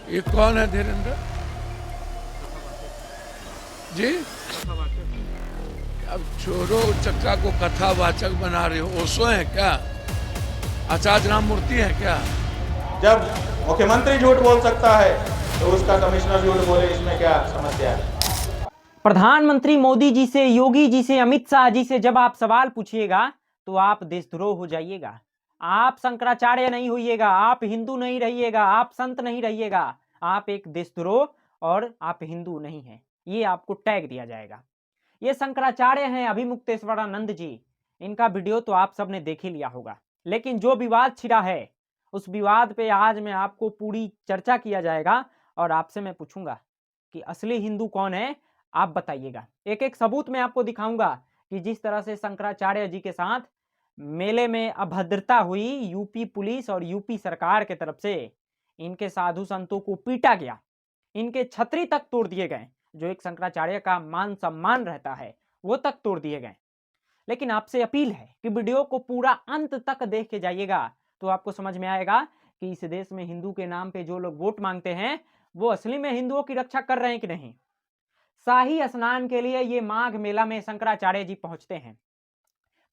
ये कौन है धीरेन्द्र जी? अब चोरों चक्का को कथावाचक बना रहे हो, ओशो है क्या? आचार्य राम मूर्ति है क्या? जब मुख्यमंत्री झूठ बोल सकता है तो उसका कमिश्नर झूठ बोले, इसमें क्या समस्या है? प्रधानमंत्री मोदी जी से, योगी जी से, अमित शाह जी से जब आप सवाल पूछिएगा तो आप देशद्रोह हो जाइएगा। आप शंकराचार्य नहीं होइएगा, आप हिंदू नहीं रहिएगा, आप संत नहीं रहिएगा, आप एक देशद्रोह और आप हिंदू नहीं हैं, ये आपको टैग दिया जाएगा। ये शंकराचार्य हैं अभिमुक्तेश्वरानंद जी, इनका वीडियो तो आप सबने देख ही लिया होगा। लेकिन जो विवाद छिड़ा है उस विवाद पे आज मैं आपको पूरी चर्चा किया जाएगा और आपसे मैं पूछूंगा कि असली हिंदू कौन है, आप बताइएगा। एक एक सबूत मैं आपको दिखाऊंगा कि जिस तरह से शंकराचार्य जी के साथ मेले में अभद्रता हुई, यूपी पुलिस और यूपी सरकार के तरफ से इनके साधु संतों को पीटा गया, इनके छतरी तक तोड़ दिए गए, जो एक शंकराचार्य का मान सम्मान रहता है वो तक तोड़ दिए गए। लेकिन आपसे अपील है कि वीडियो को पूरा अंत तक देख के जाइएगा तो आपको समझ में आएगा कि इस देश में हिंदू के नाम पे जो लोग वोट मांगते हैं वो असली में हिंदुओं की रक्षा कर रहे हैं कि नहीं। शाही स्नान के लिए ये माघ मेला में शंकराचार्य जी पहुंचते हैं।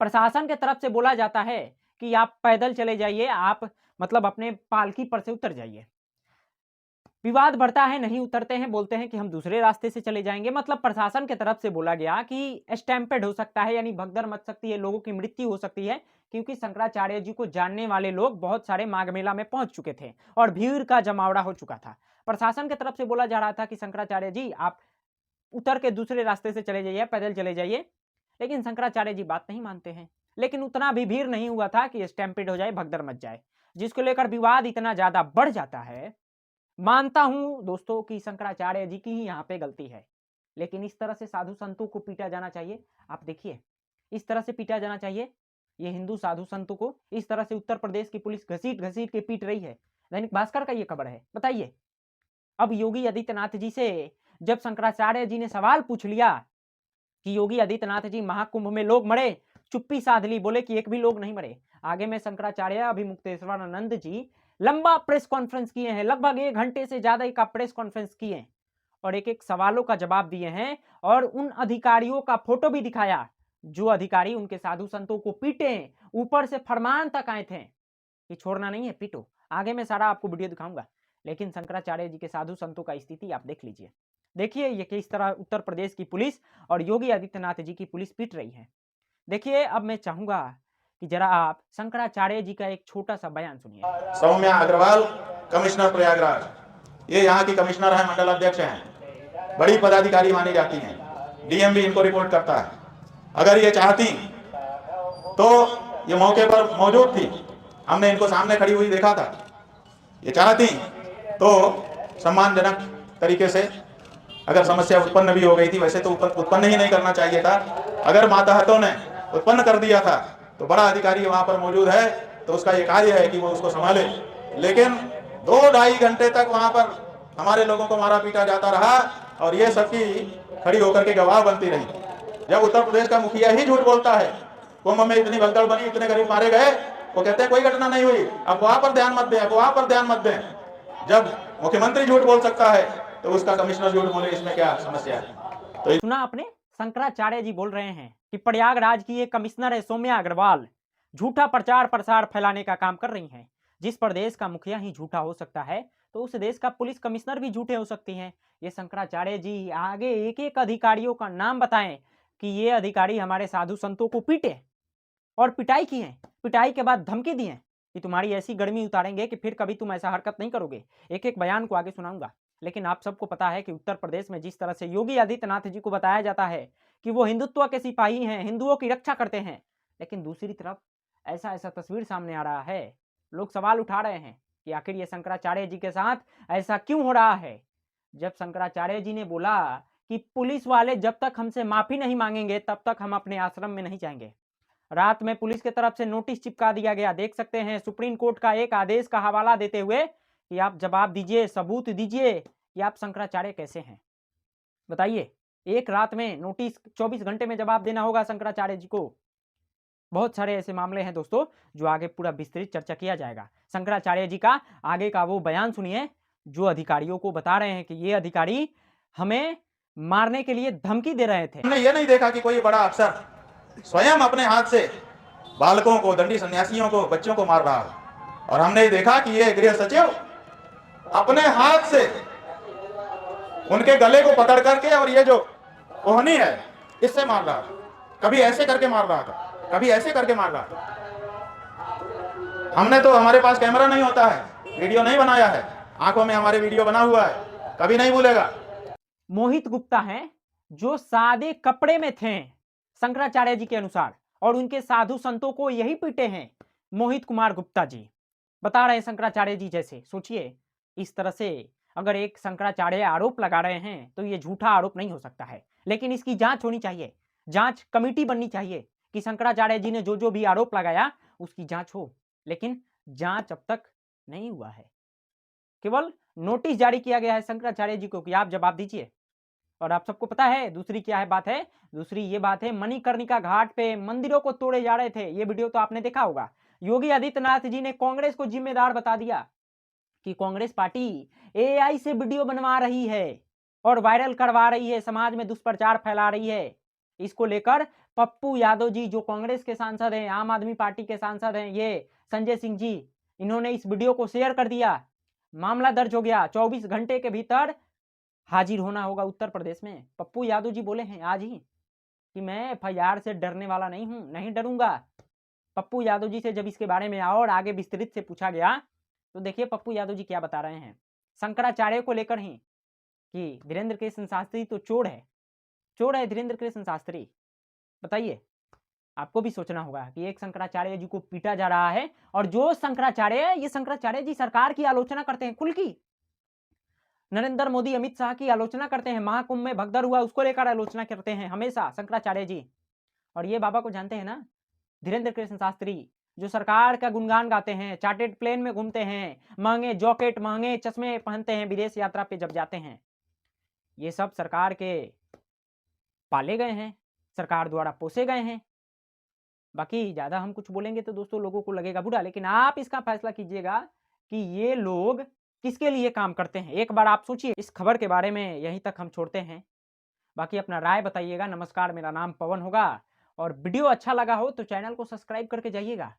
प्रशासन की तरफ से बोला जाता है कि आप पैदल चले जाइए, आप मतलब अपने पालकी पर से उतर जाइए। विवाद बढ़ता है, नहीं उतरते हैं, बोलते हैं कि हम दूसरे रास्ते से चले जाएंगे। मतलब प्रशासन की तरफ से बोला गया कि स्टैम्पेड हो सकता है, यानी भगदड़ मच सकती है, लोगों की मृत्यु हो सकती है, क्योंकि शंकराचार्य जी को जानने वाले लोग बहुत सारे माघ मेला में पहुंच चुके थे और भीड़ का जमावड़ा हो चुका था। प्रशासन की तरफ से बोला जा रहा था कि शंकराचार्य जी आप उतर के दूसरे रास्ते से चले जाइए, पैदल चले जाइए। लेकिन शंकराचार्य जी बात नहीं मानते हैं। लेकिन उतना भी भीड़ नहीं हुआ था कि स्टैम्पेड हो जाए, भगदड़ मच जाए, जिसको लेकर विवाद इतना ज्यादा बढ़ जाता है। मानता हूं दोस्तों कि शंकराचार्य जी की ही यहाँ पे गलती है, लेकिन इस तरह से साधु संतों को पीटा जाना चाहिए? आप देखिए, इस तरह से पीटा जाना चाहिए ये हिंदू साधु संतों को। इस तरह से उत्तर प्रदेश की पुलिस घसीट घसीट के पीट रही है। दैनिक भास्कर का ये खबर है, बताइए। अब योगी आदित्यनाथ जी से जब शंकराचार्य जी ने सवाल पूछ लिया कि योगी आदित्यनाथ जी महाकुंभ में लोग मरे, चुप्पी साध ली, बोले कि एक भी लोग नहीं मरे। आगे में शंकराचार्य अभिमुक्तेश्वरानंद जी लंबा प्रेस कॉन्फ्रेंस किए हैं, लगभग 1 घंटे से ज्यादा का प्रेस कॉन्फ्रेंस किए और एक एक सवालों का जवाब दिए हैं और उन अधिकारियों का फोटो भी दिखाया जो अधिकारी उनके साधु संतों को पीटे, ऊपर से फरमान तक आए थे कि छोड़ना नहीं है, पीटो। आगे में सारा आपको वीडियो दिखाऊंगा। लेकिन शंकराचार्य जी के साधु संतों का स्थिति आप देख लीजिए। देखिए ये किस तरह उत्तर प्रदेश की पुलिस और योगी आदित्यनाथ जी की पुलिस पीट रही है। देखिए, अब मैं चाहूंगा कि जरा आप शंकराचार्य जी का एक छोटा सा बयान सुनिए। सौम्या अग्रवाल, कमिश्नर प्रयागराज, ये यहाँ की कमिश्नर है, मंडल अध्यक्ष हैं, बड़ी पदाधिकारी मानी जाती हैं। डीएम भी इनको रिपोर्ट करता है। अगर ये चाहती तो ये मौके पर मौजूद थी, हमने इनको सामने खड़ी हुई देखा था। ये चाहती तो सम्मानजनक तरीके से, अगर समस्या उत्पन्न भी हो गई थी, वैसे तो उत्पन्न ही नहीं करना चाहिए था। अगर मातहतों ने उत्पन्न कर दिया था तो बड़ा अधिकारी वहां पर मौजूद है तो उसका ये कार्य है कि वो उसको संभाले। लेकिन 2-2.5 घंटे तक वहां पर हमारे लोगों को मारा पीटा जाता रहा और ये सबकी खड़ी होकर के गवाह बनती रही। जब उत्तर प्रदेश का मुखिया ही झूठ बोलता है, कुंभ में इतनी भगदड़ बनी, इतने गरीब मारे गए, वो कहते हैं कोई घटना नहीं हुई, अफवाह पर ध्यान मत दें, अफवाह पर ध्यान मत दें। जब मुख्यमंत्री झूठ बोल सकता है तो उसका कमिश्नर झूठ बोले, इसमें क्या समस्या है? तो सुना आपने, शंकराचार्य जी बोल रहे हैं कि प्रयागराज की एक कमिश्नर है सौम्या अग्रवाल, झूठा प्रचार प्रसार फैलाने का काम कर रही हैं। जिस प्रदेश का मुखिया ही झूठा हो सकता है तो उस देश का पुलिस कमिश्नर भी झूठे हो सकती हैं। ये शंकराचार्य जी आगे एक एक अधिकारियों का नाम बताएं कि ये अधिकारी हमारे साधु संतों को पीटे और पिटाई की है, पिटाई के बाद धमकी दी है कि तुम्हारी ऐसी गर्मी उतारेंगे कि फिर कभी तुम ऐसा हरकत नहीं करोगे। एक एक बयान को आगे सुनाऊंगा। लेकिन आप सबको पता है कि उत्तर प्रदेश में जिस तरह से योगी आदित्यनाथ जी को बताया जाता है कि वो हिंदुत्व के सिपाही हैं, हिंदुओं की रक्षा करते हैं, लेकिन दूसरी तरफ ऐसा ऐसा तस्वीर सामने आ रहा है। लोग सवाल उठा रहे हैं कि आखिर ये शंकराचार्य जी के साथ ऐसा क्यों हो रहा है। जब शंकराचार्य जी ने बोला कि पुलिस वाले जब तक हमसे माफी नहीं मांगेंगे तब तक हम अपने आश्रम में नहीं जाएंगे, रात में पुलिस की तरफ से नोटिस चिपका दिया गया। देख सकते हैं सुप्रीम कोर्ट का एक आदेश का हवाला देते हुए कि आप जवाब दीजिए, सबूत दीजिए कि आप शंकराचार्य कैसे हैं। बताइए, एक रात में नोटिस, 24 घंटे में जवाब देना होगा शंकराचार्य जी को। बहुत सारे ऐसे मामले हैं दोस्तों जो आगे पूरा विस्तृत चर्चा किया जाएगा। शंकराचार्य जी का आगे का वो बयान सुनिए जो अधिकारियों को बता रहे हैं कि ये अधिकारी हमें मारने के लिए धमकी दे रहे थे। हमने ये नहीं देखा कि कोई बड़ा अफसर स्वयं अपने हाथ से बालकों को, दंडी सन्यासियों को, बच्चों को मार रहा है, और हमने देखा कि ये गृह सचिव अपने हाथ से उनके गले को पकड़ करके और ये जो ओहनी है इससे मार रहा था। कभी ऐसे करके मार रहा था, कभी ऐसे करके मार रहा था। हमने तो, हमारे पास कैमरा नहीं होता है, वीडियो नहीं बनाया है, आंखों में हमारे वीडियो बना हुआ है, कभी नहीं भूलेगा। मोहित गुप्ता हैं जो सादे कपड़े में थे शंकराचार्य जी के अनुसार, और उनके साधु संतों को यही पीटे हैं मोहित कुमार गुप्ता जी। बता रहे हैं शंकराचार्य जी जैसे। सोचिए, इस तरह से अगर एक शंकराचार्य आरोप लगा रहे हैं तो ये झूठा आरोप नहीं हो सकता है, लेकिन इसकी जांच होनी चाहिए, जांच कमेटी बननी चाहिए कि शंकराचार्य जी ने जो जो भी आरोप लगाया उसकी जांच हो। लेकिन जांच अब तक नहीं हुआ है, केवल नोटिस जारी किया गया है शंकराचार्य जी को कि आप जवाब दीजिए। और आप सबको पता है दूसरी क्या है बात है, दूसरी ये बात है, मणिकर्णिका घाट पे मंदिरों को तोड़े जा रहे थे। ये वीडियो तो आपने देखा होगा। योगी आदित्यनाथ जी ने कांग्रेस को जिम्मेदार बता दिया कि कांग्रेस पार्टी एआई से वीडियो बनवा रही है और वायरल करवा रही है, समाज में दुष्प्रचार फैला रही है। इसको लेकर पप्पू यादव जी जो कांग्रेस के सांसद हैं, आम आदमी पार्टी के सांसद हैं, ये संजय सिंह जी, इन्होंने इस वीडियो को शेयर कर दिया। मामला दर्ज हो गया, 24 घंटे के भीतर हाजिर होना होगा उत्तर प्रदेश में। पप्पू यादव जी बोले हैं आज ही कि मैं एफआईआर से डरने वाला नहीं हूं, नहीं डरूंगा। पप्पू यादव जी से जब इसके बारे में और आगे विस्तृत से पूछा गया तो देखिए पप्पू यादव जी क्या बता रहे हैं शंकराचार्य को लेकर ही कि धीरेन्द्र कृष्ण शास्त्री तो चोर है, चोर है धीरेन्द्र कृष्ण शास्त्री। बताइए, आपको भी सोचना होगा कि एक शंकराचार्य जी को पीटा जा रहा है, और जो शंकराचार्य, ये शंकराचार्य जी सरकार की आलोचना करते हैं, खुल की नरेंद्र मोदी, अमित शाह की आलोचना करते हैं, महाकुंभ में भगदड़ हुआ उसको लेकर आलोचना करते हैं हमेशा शंकराचार्य जी। और ये बाबा को जानते हैं ना, धीरेन्द्र कृष्ण शास्त्री, जो सरकार का गुणगान गाते हैं, चार्टेड प्लेन में घूमते हैं, महंगे जॉकेट, महंगे चश्मे पहनते हैं, विदेश यात्रा पे जब जाते हैं। ये सब सरकार के पाले गए हैं, सरकार द्वारा पोसे गए हैं। बाकी ज्यादा हम कुछ बोलेंगे तो दोस्तों लोगों को लगेगा बुरा, लेकिन आप इसका फैसला कीजिएगा कि ये लोग किसके लिए काम करते हैं। एक बार आप सोचिए। इस खबर के बारे में यहीं तक हम छोड़ते हैं, बाकी अपना राय बताइएगा। नमस्कार, मेरा नाम पवन होगा, और वीडियो अच्छा लगा हो तो चैनल को सब्सक्राइब करके जाइएगा।